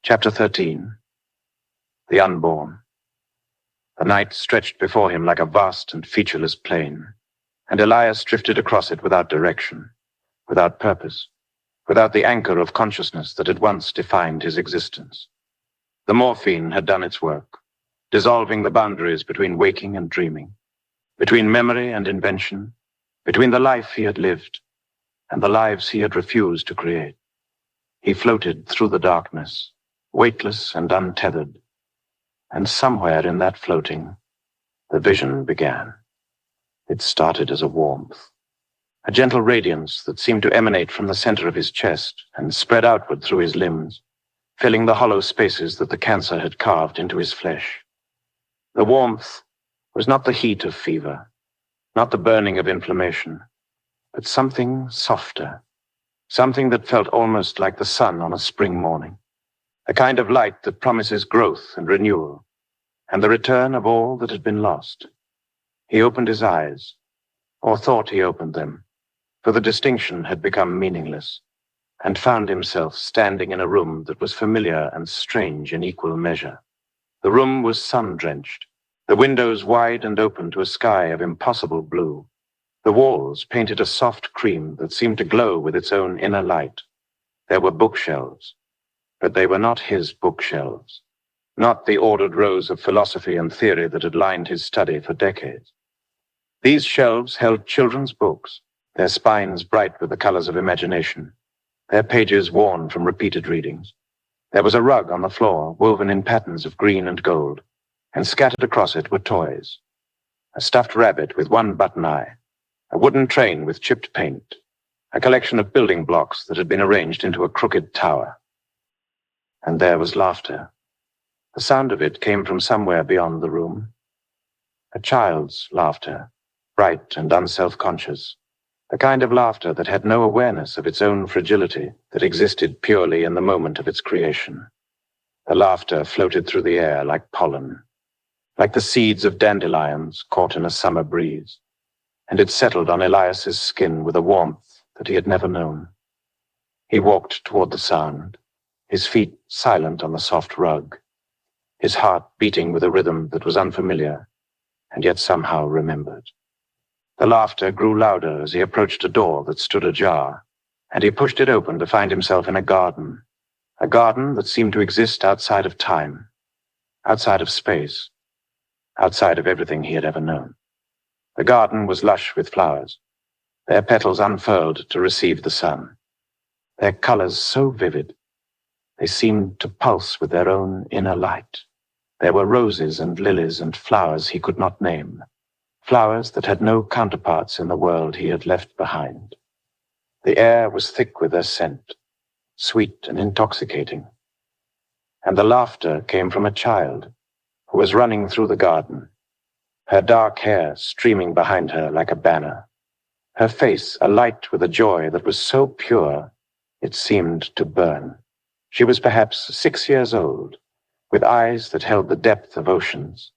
Chapter 13. The Unborn. The night stretched before him like a vast and featureless plain, and Elias drifted across it without direction, without purpose, without the anchor of consciousness that had once defined his existence. The morphine had done its work, dissolving the boundaries between waking and dreaming, between memory and invention, between the life he had lived and the lives he had refused to create. He floated through the darkness, weightless and untethered, and somewhere in that floating, the vision began. It started as a warmth, a gentle radiance that seemed to emanate from the center of his chest and spread outward through his limbs, filling the hollow spaces that the cancer had carved into his flesh. The warmth was not the heat of fever, not the burning of inflammation, but something softer, something that felt almost like the sun on a spring morning, a kind of light that promises growth and renewal, and the return of all that had been lost. He opened his eyes, or thought he opened them, for the distinction had become meaningless, and found himself standing in a room that was familiar and strange in equal measure. The room was sun-drenched, the windows wide and open to a sky of impossible blue. The walls painted a soft cream that seemed to glow with its own inner light. There were bookshelves, but they were not his bookshelves, not the ordered rows of philosophy and theory that had lined his study for decades. These shelves held children's books, their spines bright with the colors of imagination, their pages worn from repeated readings. There was a rug on the floor, woven in patterns of green and gold, and scattered across it were toys. A stuffed rabbit with one button eye, a wooden train with chipped paint, a collection of building blocks that had been arranged into a crooked tower. And there was laughter. The sound of it came from somewhere beyond the room. A child's laughter, bright and unself-conscious, the kind of laughter that had no awareness of its own fragility, that existed purely in the moment of its creation. The laughter floated through the air like pollen, like the seeds of dandelions caught in a summer breeze, and it settled on Elias's skin with a warmth that he had never known. He walked toward the sound, his feet silent on the soft rug, his heart beating with a rhythm that was unfamiliar and yet somehow remembered. The laughter grew louder as he approached a door that stood ajar, and he pushed it open to find himself in a garden that seemed to exist outside of time, outside of space, outside of everything he had ever known. The garden was lush with flowers, their petals unfurled to receive the sun, their colors so vivid they seemed to pulse with their own inner light. There were roses and lilies and flowers he could not name, flowers that had no counterparts in the world he had left behind. The air was thick with their scent, sweet and intoxicating, and the laughter came from a child who was running through the garden, her dark hair streaming behind her like a banner, her face alight with a joy that was so pure it seemed to burn. She was perhaps 6 years old, with eyes that held the depth of oceans,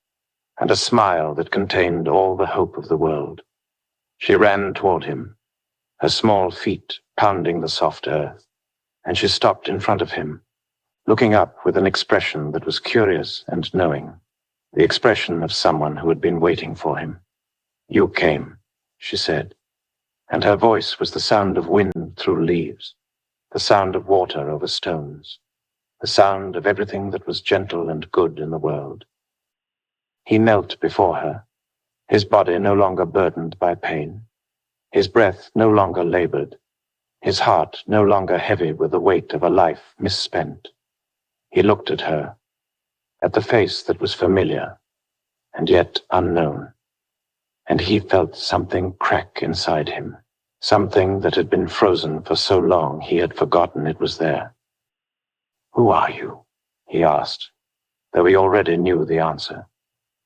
and a smile that contained all the hope of the world. She ran toward him, her small feet pounding the soft earth, and she stopped in front of him, looking up with an expression that was curious and knowing, the expression of someone who had been waiting for him. "You came," she said, and her voice was the sound of wind through leaves, the sound of water over stones, the sound of everything that was gentle and good in the world. He knelt before her, his body no longer burdened by pain, his breath no longer labored, his heart no longer heavy with the weight of a life misspent. He looked at her, at the face that was familiar and yet unknown, and he felt something crack inside him, something that had been frozen for so long he had forgotten it was there. "Who are you?" he asked, though he already knew the answer,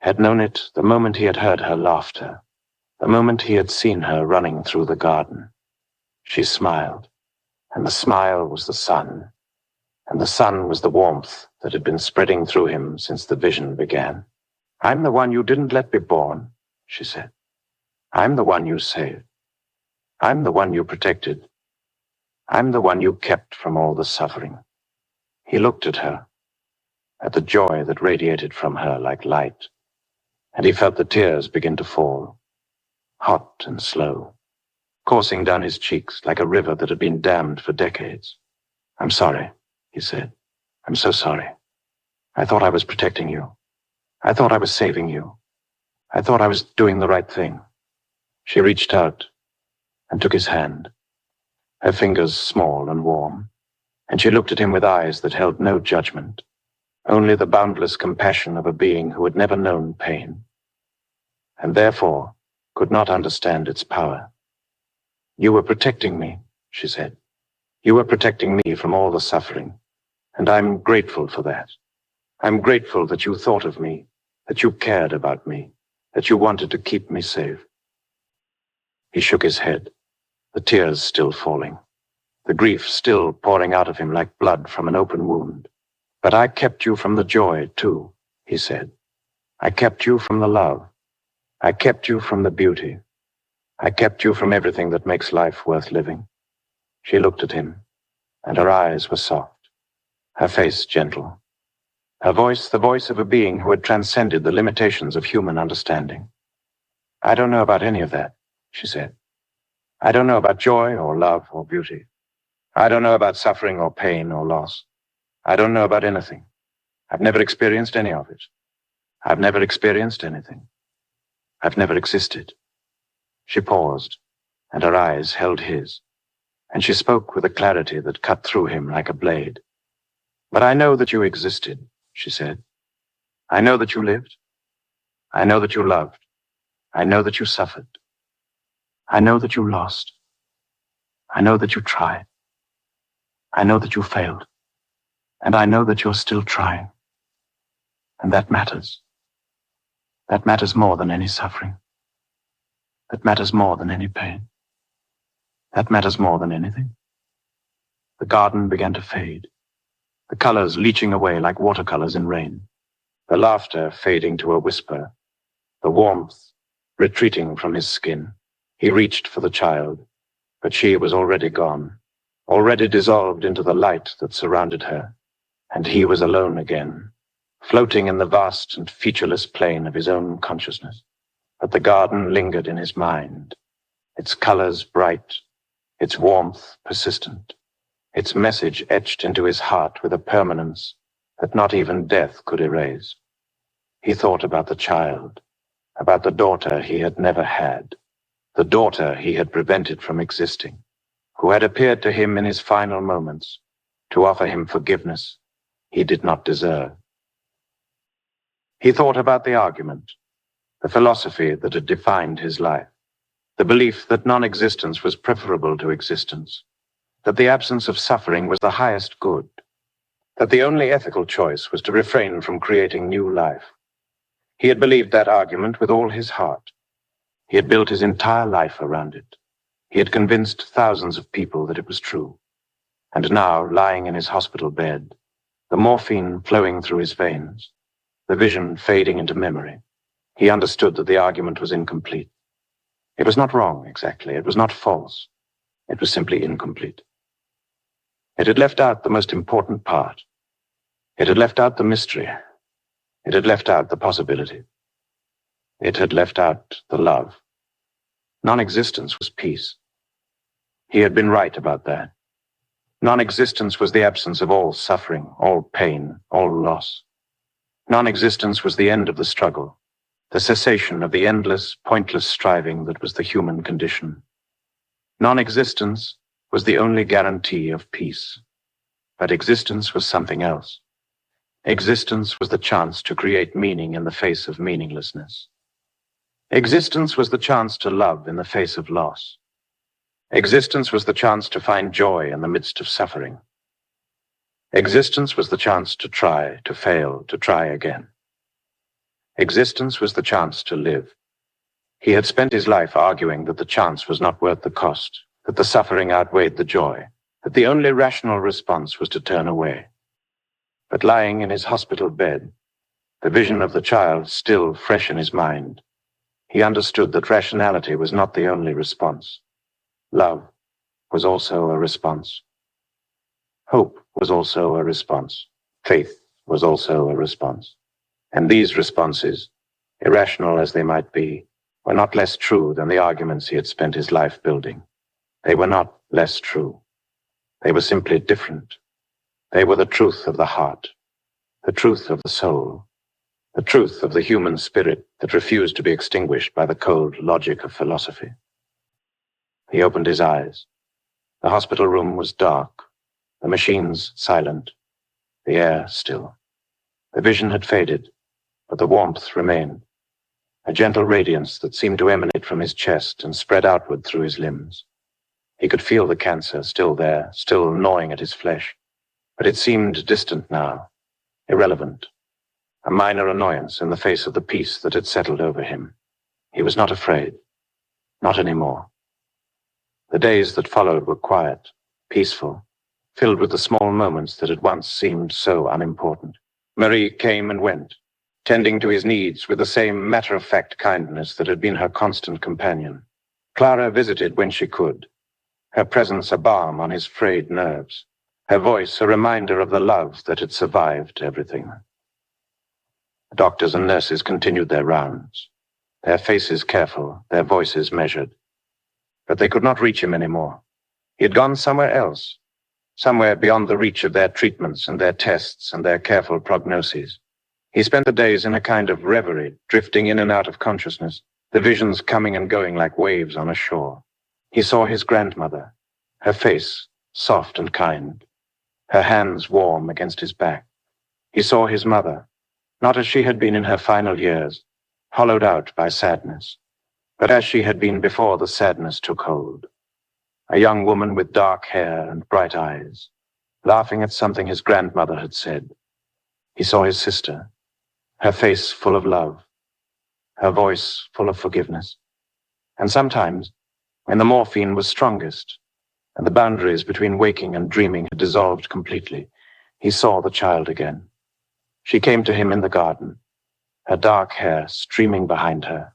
had known it the moment he had heard her laughter, the moment he had seen her running through the garden. She smiled, and the smile was the sun, and the sun was the warmth that had been spreading through him since the vision began. "I'm the one you didn't let be born," she said. "I'm the one you saved. I'm the one you protected. I'm the one you kept from all the suffering." He looked at her, at the joy that radiated from her like light, and he felt the tears begin to fall, hot and slow, coursing down his cheeks like a river that had been dammed for decades. "I'm sorry," he said. "I'm so sorry. I thought I was protecting you. I thought I was saving you. I thought I was doing the right thing." She reached out and took his hand, her fingers small and warm, and she looked at him with eyes that held no judgment, only the boundless compassion of a being who had never known pain, and therefore could not understand its power. "You were protecting me," she said. "You were protecting me from all the suffering, and I'm grateful for that. I'm grateful that you thought of me, that you cared about me, that you wanted to keep me safe." He shook his head, the tears still falling, the grief still pouring out of him like blood from an open wound. "But I kept you from the joy, too," he said. "I kept you from the love. I kept you from the beauty. I kept you from everything that makes life worth living." She looked at him, and her eyes were soft, her face gentle, her voice the voice of a being who had transcended the limitations of human understanding. "I don't know about any of that," she said. "I don't know about joy or love or beauty. I don't know about suffering or pain or loss. I don't know about anything. I've never experienced any of it. I've never experienced anything. I've never existed." She paused, and her eyes held his, and she spoke with a clarity that cut through him like a blade. "But I know that you existed," she said. "I know that you lived. I know that you loved. I know that you suffered. I know that you lost. I know that you tried. I know that you failed. And I know that you're still trying. And that matters. That matters more than any suffering. That matters more than any pain. That matters more than anything." The garden began to fade, the colors leaching away like watercolors in rain, the laughter fading to a whisper, the warmth retreating from his skin. He reached for the child, but she was already gone, already dissolved into the light that surrounded her, and he was alone again, floating in the vast and featureless plain of his own consciousness. But the garden lingered in his mind, its colors bright, its warmth persistent, its message etched into his heart with a permanence that not even death could erase. He thought about the child, about the daughter he had never had, the daughter he had prevented from existing, who had appeared to him in his final moments to offer him forgiveness he did not deserve. He thought about the argument, the philosophy that had defined his life, the belief that non-existence was preferable to existence, that the absence of suffering was the highest good, that the only ethical choice was to refrain from creating new life. He had believed that argument with all his heart. He had built his entire life around it. He had convinced thousands of people that it was true. And now, lying in his hospital bed, the morphine flowing through his veins, the vision fading into memory, he understood that the argument was incomplete. It was not wrong, exactly. It was not false. It was simply incomplete. It had left out the most important part. It had left out the mystery. It had left out the possibility. It had left out the love. Non-existence was peace. He had been right about that. Non-existence was the absence of all suffering, all pain, all loss. Non-existence was the end of the struggle, the cessation of the endless, pointless striving that was the human condition. Non-existence was the only guarantee of peace. But existence was something else. Existence was the chance to create meaning in the face of meaninglessness. Existence was the chance to love in the face of loss. Existence was the chance to find joy in the midst of suffering. Existence was the chance to try, to fail, to try again. Existence was the chance to live. He had spent his life arguing that the chance was not worth the cost, that the suffering outweighed the joy, that the only rational response was to turn away. But lying in his hospital bed, the vision of the child still fresh in his mind, he understood that rationality was not the only response. Love was also a response. Hope was also a response. Faith was also a response. And these responses, irrational as they might be, were not less true than the arguments he had spent his life building. They were not less true. They were simply different. They were the truth of the heart, the truth of the soul, the truth of the human spirit that refused to be extinguished by the cold logic of philosophy. He opened his eyes. The hospital room was dark, the machines silent, the air still. The vision had faded, but the warmth remained, a gentle radiance that seemed to emanate from his chest and spread outward through his limbs. He could feel the cancer still there, still gnawing at his flesh, but it seemed distant now, irrelevant, a minor annoyance in the face of the peace that had settled over him. He was not afraid, not anymore. The days that followed were quiet, peaceful, filled with the small moments that had once seemed so unimportant. Marie came and went, tending to his needs with the same matter-of-fact kindness that had been her constant companion. Clara visited when she could, her presence a balm on his frayed nerves, her voice a reminder of the love that had survived everything. The doctors and nurses continued their rounds, their faces careful, their voices measured. But they could not reach him anymore. He had gone somewhere else, somewhere beyond the reach of their treatments and their tests and their careful prognoses. He spent the days in a kind of reverie, drifting in and out of consciousness, the visions coming and going like waves on a shore. He saw his grandmother, her face soft and kind, her hands warm against his back. He saw his mother, not as she had been in her final years, hollowed out by sadness, but as she had been before the sadness took hold. A young woman with dark hair and bright eyes, laughing at something his grandmother had said. He saw his sister, her face full of love, her voice full of forgiveness. And sometimes, when the morphine was strongest, and the boundaries between waking and dreaming had dissolved completely, he saw the child again. She came to him in the garden, her dark hair streaming behind her,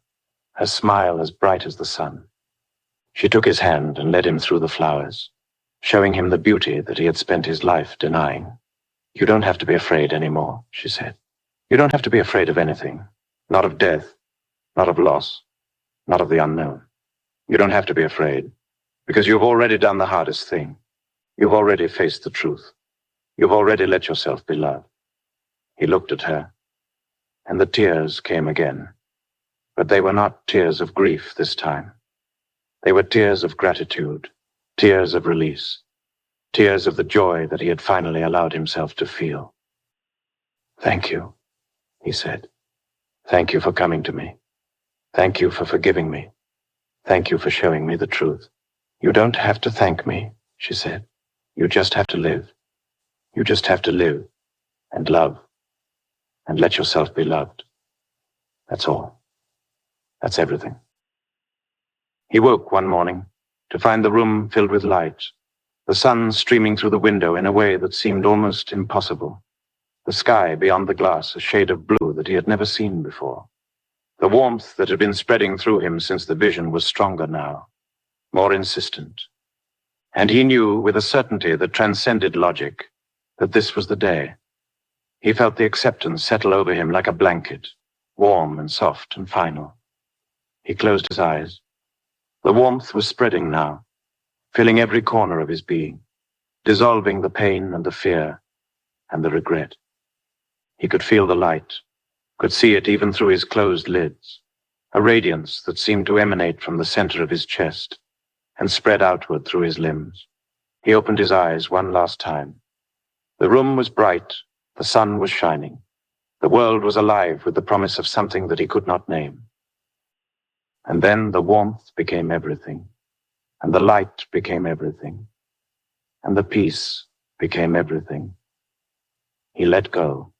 her smile as bright as the sun. She took his hand and led him through the flowers, showing him the beauty that he had spent his life denying. "You don't have to be afraid anymore," she said. "You don't have to be afraid of anything, not of death, not of loss, not of the unknown. You don't have to be afraid, because you've already done the hardest thing. You've already faced the truth. You've already let yourself be loved." He looked at her, and the tears came again. But they were not tears of grief this time. They were tears of gratitude, tears of release, tears of the joy that he had finally allowed himself to feel. "Thank you," he said. "Thank you for coming to me. Thank you for forgiving me. Thank you for showing me the truth." "You don't have to thank me," she said. "You just have to live. You just have to live and love and let yourself be loved. That's all. That's everything." He woke one morning to find the room filled with light, the sun streaming through the window in a way that seemed almost impossible, the sky beyond the glass a shade of blue that he had never seen before. The warmth that had been spreading through him since the vision was stronger now, more insistent. And he knew with a certainty that transcended logic that this was the day. He felt the acceptance settle over him like a blanket, warm and soft and final. He closed his eyes. The warmth was spreading now, filling every corner of his being, dissolving the pain and the fear and the regret. He could feel the light, could see it even through his closed lids, a radiance that seemed to emanate from the center of his chest and spread outward through his limbs. He opened his eyes one last time. The room was bright, the sun was shining. The world was alive with the promise of something that he could not name. And then the warmth became everything, and the light became everything, and the peace became everything. He let go.